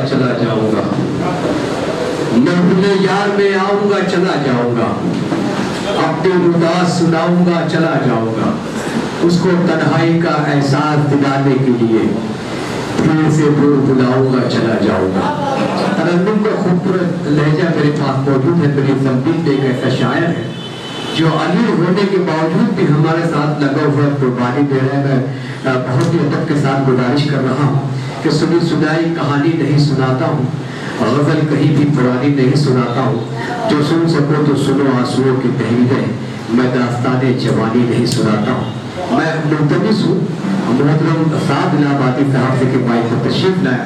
چلا جاؤں گا، محفل یار میں آؤں گا چلا جاؤں گا، اپنے اداس سناؤں گا چلا جاؤں گا، اس کو تنہائی کا احساس دلانے کے لیے پھر سے بلاؤں گا چلا جاؤں گا۔ ترنم کا خوبصورت لہجہ میرے پاس موجود ہے۔ میری تنبیہ ایک ایسا شاعر ہے جو علی ہونے کے باوجود بھی ہمارے ساتھ لگا ہوا قربانی دے رہا ہے۔ میں بہت ہی ادب کے ساتھ گزارش کر رہا ہوں کہ سنی سنائی کہانی نہیں سناتا ہوں، غزل کہیں بھی پرانی نہیں سناتا ہوں، جو سن سکو تو سنو آنسوؤں کی تحریریں، میں داستان جوانی نہیں سناتا ہوں۔ میں ملتمس ہوں محترم سعد الہ آبادی صاحب سے کہ بھائی کو تشریف لائے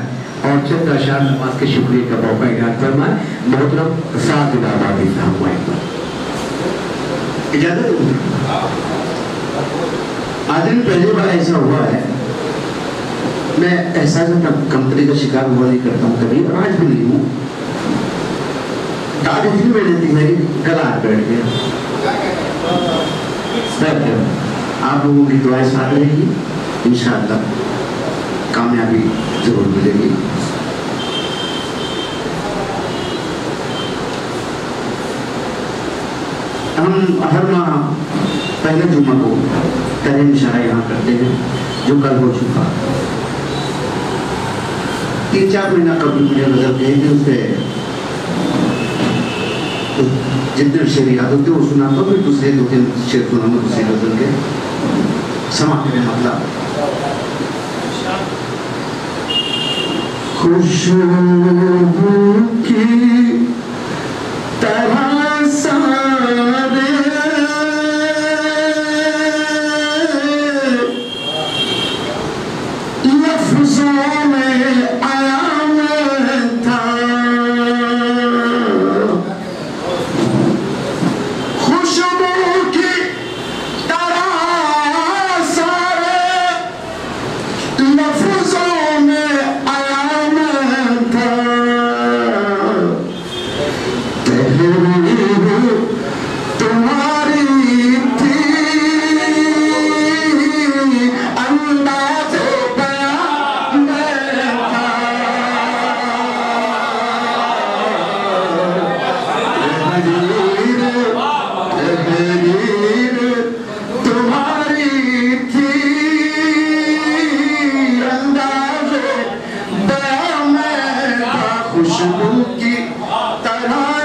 اور چند اشعار نماز کے شکریہ کا موقع ایجاد فرمائے۔ محترم سعد الہ آبادی صاحب اجازت آدمی پہلی بار ایسا ہوا ہے، میں احساس کمتری کا شکار ہوا نہیں کرتا ہوں کبھی، اور آج بھی نہیں ہوں۔ داد اتنی میں لیتی میری گلا بیٹھ گیا۔ آپ لوگوں کی دعائیں ساتھ رہے گی، انشاءاللہ کامیابی ضرور ملے گی۔ ہم ہر ماہ پہلے جمعہ کو تحریر مشاعرہ یہاں کرتے ہیں جو کل ہو چکا۔ 3-4 مہینہ قبل مجھے غزل کہے کہ اس پہ جتنے شعر یاد ہوتے وہ سناتا ہوں، پھر دوسرے 2-3 شعر سناؤں گا دوسری غزل کے، سما کریں مطلب۔ خوشبو کی طرح سارے لفظوں میں آیا تھا، خوشبو کی طرح سارے لفظوں میں خوشبو کی طرح